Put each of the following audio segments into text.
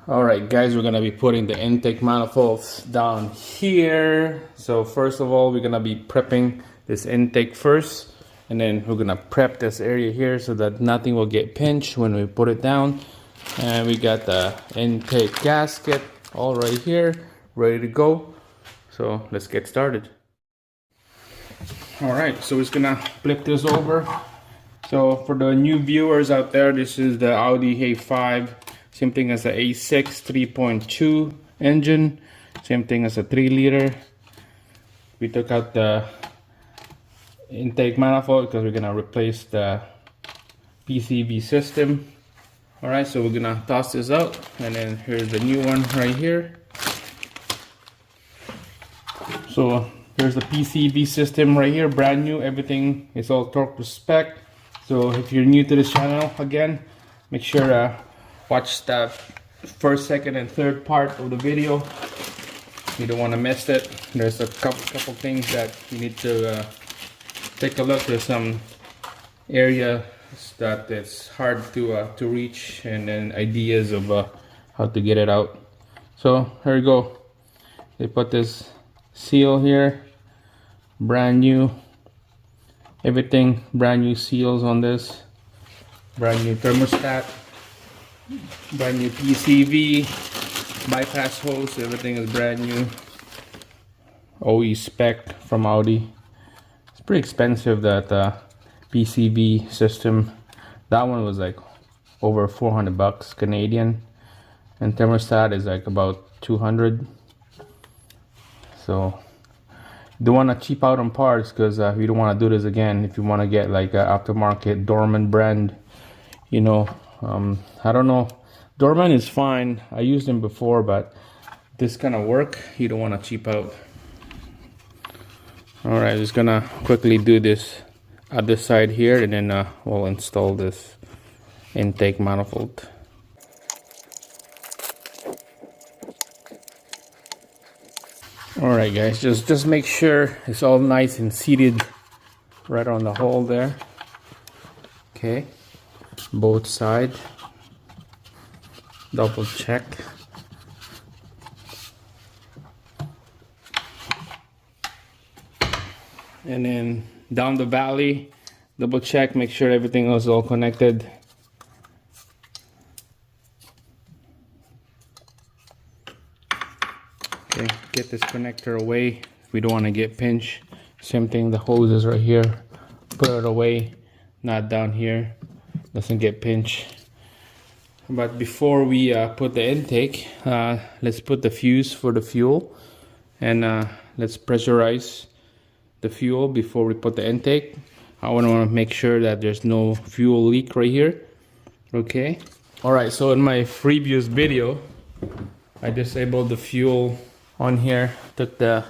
Alright guys, we're gonna be putting the intake manifolds down here. So first of all, we're gonna be prepping this intake first, and then we're gonna prep this area here so that nothing will get pinched when we put it down. And we got the intake gasket all right here, ready to go. So let's get started. Alright, so we're just gonna flip this over. So for the new viewers out there, this is the Audi A5. Same thing as the A6 3.2 engine. Same thing as a 3-liter. We took out the intake manifold because we're gonna replace the PCV system. Alright, so we're gonna toss this out, and then here's the new one right here. So here's the PCV system right here, brand new. Everything is all Torx to spec. So if you're new to this channel, again, make sure watch the first, second, and third part of the video. You don't want to miss it. There's a couple things that you need to take a look. There's some area that it's hard to reach, and then ideas of how to get it out. So here we go. They put this seal here, brand new. Everything brand new seals on this. Brand new thermostat. Brand new PCV, bypass hose, everything is brand new. OE spec from Audi. It's pretty expensive, that PCV system. That one was like over 400 bucks Canadian, and thermostat is like about 200. So you don't want to cheap out on parts, because you don't want to do this again. If you want to get like an aftermarket Dorman brand, you know, I don't know, Dorman is fine. I used them before, but this kind of work, you don't want to cheap out. Alright, just gonna quickly do this other side here, and then we'll install this intake manifold. Alright guys, just make sure it's all nice and seated right on the hole there. Okay, both sides. Double check. And then down the valley, double check, make sure everything is all connected. Okay, get this connector away. We don't want to get pinched. Same thing, the hose is right here. Put it away, not down here. Doesn't get pinched. But before we put the intake, let's put the fuse for the fuel, and let's pressurize the fuel before we put the intake. I want to make sure that there's no fuel leak right here. Okay. Alright, so in my previous video, I disabled the fuel on here. Took the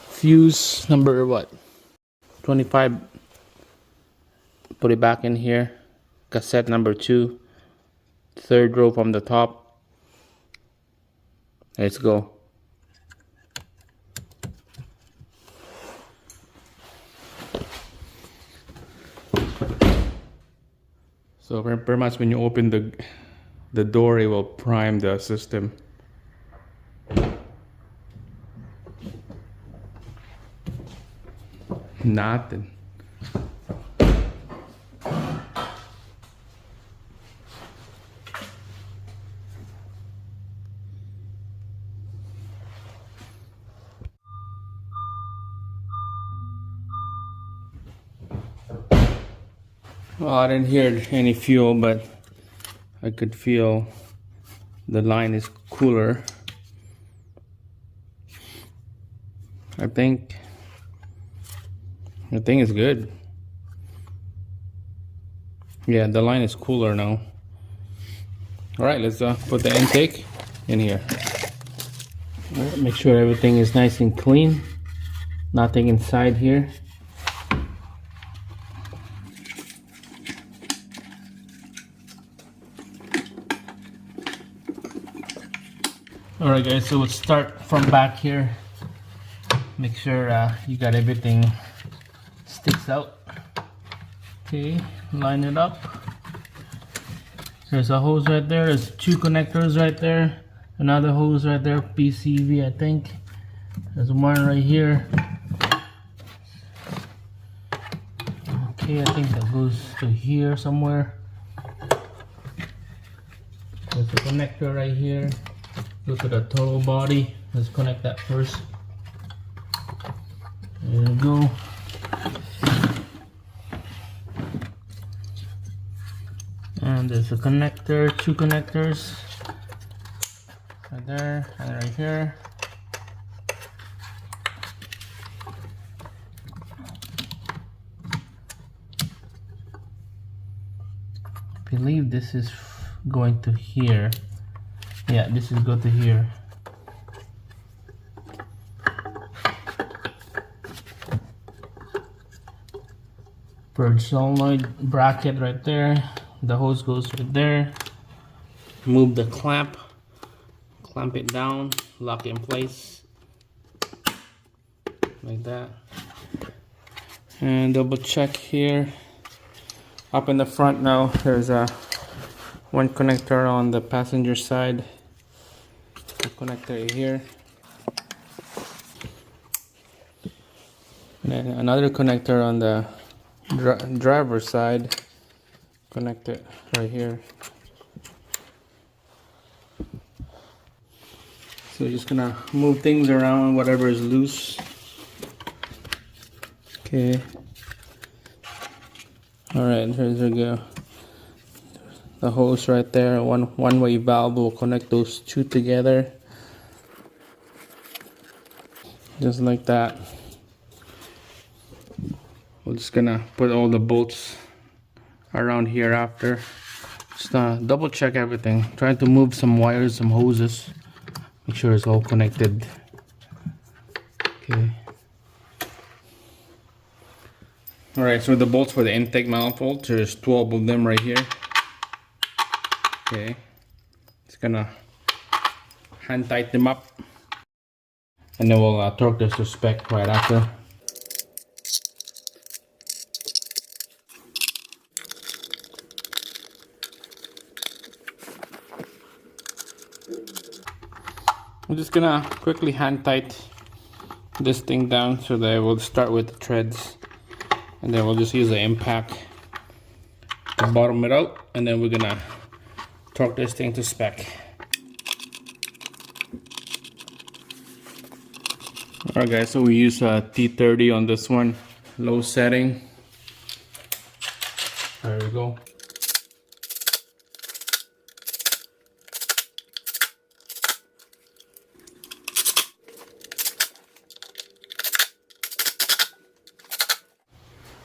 fuse number, what, 25, put it back in here. Cassette number 2. Third row from the top. Let's go. So pretty much when you open the door, it will prime the system. Nothing. Well, I didn't hear any fuel, but I could feel the line is cooler. I think it's good. Yeah, the line is cooler now. Alright, let's put the intake in here. Make sure everything is nice and clean. Nothing inside here. Alright guys, so let's start from back here. Make sure you got everything sticks out. Okay, line it up. There's a hose right there. There's two connectors right there. Another hose right there, PCV, I think. There's one right here. Okay, I think that goes to here somewhere. There's a connector right here. Go to the throttle body. Let's connect that first. There we go. And there's a connector, two connectors. Right there and right here. I believe this is going to here. Yeah, this is go to here. Purge solenoid bracket right there. The hose goes right there. Move the clamp it down, lock it in place like that, and double check here. Up in the front now, there's a one connector on the passenger side, a connector here, and then another connector on the driver's side. Connect it right here. So just gonna move things around, whatever is loose. Okay. Alright, here we go. The hose right there, one-way valve will connect those two together. Just like that. We're just gonna put all the bolts around here after. Just double check everything. Trying to move some wires, some hoses. Make sure it's all connected. Okay. Alright, so the bolts for the intake manifold, there's 12 of them right here. Okay. Just gonna hand tighten them up. And then we'll torque this to spec right after. I'm just gonna quickly hand tight this thing down so that we'll start with the threads, and then we'll just use the impact to bottom it out, and then we're gonna torque this thing to spec. Alright guys, so we use a T30 on this one, low setting. There we go.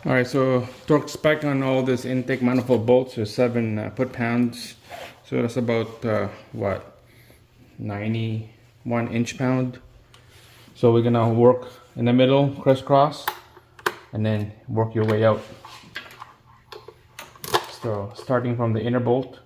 Alright, so torque spec on all this intake manifold bolts is 7 foot-pounds. So that's about what, 91 inch-pound. So we're gonna work in the middle, crisscross, and then work your way out. So starting from the inner bolt.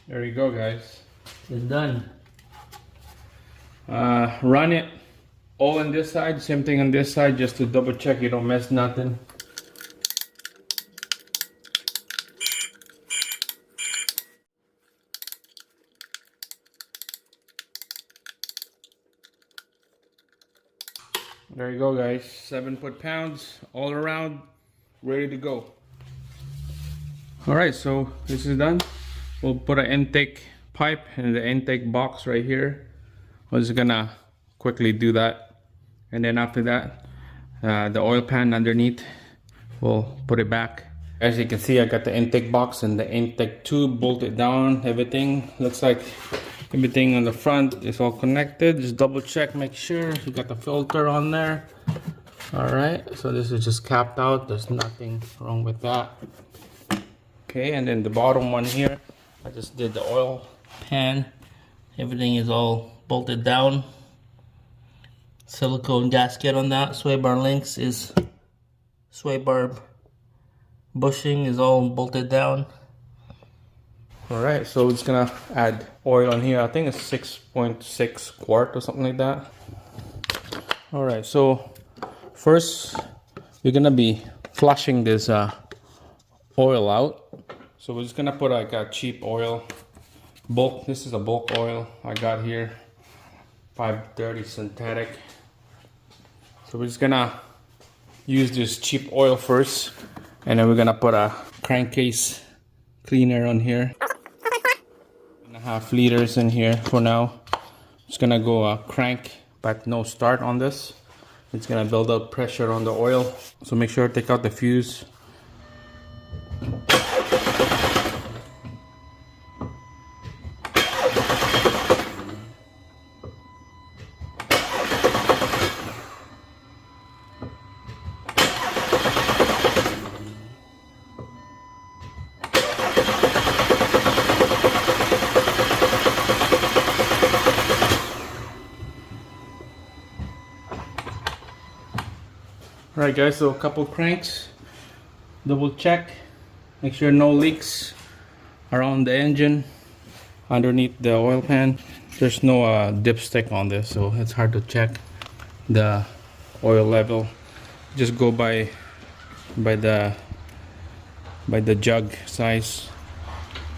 There you go, guys. It's done. Run it all on this side, same thing on this side, just to double check you don't mess nothing. There you go, guys. 7 foot-pounds all around, ready to go. Alright, so this is done. We'll put an intake pipe in the intake box right here. We're just gonna quickly do that, and then after that the oil pan underneath, we'll put it back. As you can see, I got the intake box and the intake tube bolted down. Everything looks like everything on the front is all connected. Just double check, make sure you got the filter on there. Alright, so this is just capped out, there's nothing wrong with that. Okay, and then the bottom one here, I just did the oil pan. Everything is all bolted down. Silicone gasket on that. Sway bar links is sway bar bushing is all bolted down. Alright, so we're just gonna add oil on here. I think it's 6.6 quart or something like that. Alright, so first we're gonna be flushing this oil out. So we're just gonna put like a cheap oil, bulk. This is a bulk oil I got here, 530 synthetic. So we're just gonna use this cheap oil first, and then we're gonna put a crankcase cleaner on here. 1.5 liters in here for now. Just gonna go crank, but no start on this. It's gonna build up pressure on the oil. So make sure to take out the fuse. Alright guys, so a couple cranks, double check, make sure no leaks around the engine, underneath the oil pan. There's no dipstick on this, so it's hard to check the oil level. Just go by the jug size.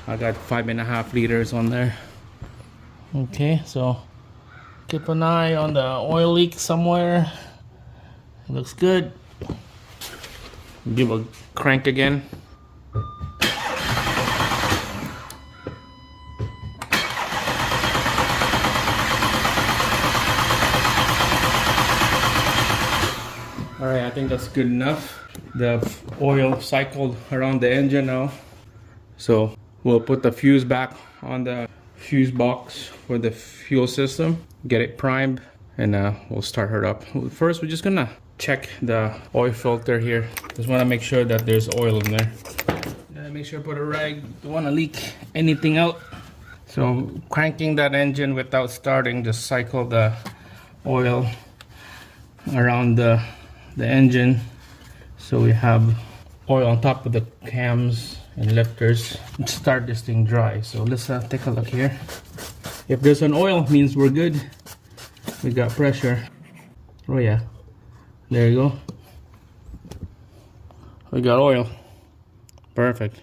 I got 5.5 liters on there. Okay, so keep an eye on the oil leak somewhere. Looks good. Give a crank again. Alright, I think that's good enough. The oil cycled around the engine now. So we'll put the fuse back on the fuse box for the fuel system. Get it primed, and we'll start her up. First, we're just gonna check the oil filter here. Just want to make sure that there's oil in there. Make sure to put a rag. Don't want to leak anything out. So cranking that engine without starting, just cycle the oil around the engine, so we have oil on top of the cams and lifters. Let's start this thing dry. So let's take a look here. If there's an oil, means we're good. We got pressure. Oh yeah. There you go. We got oil. Perfect.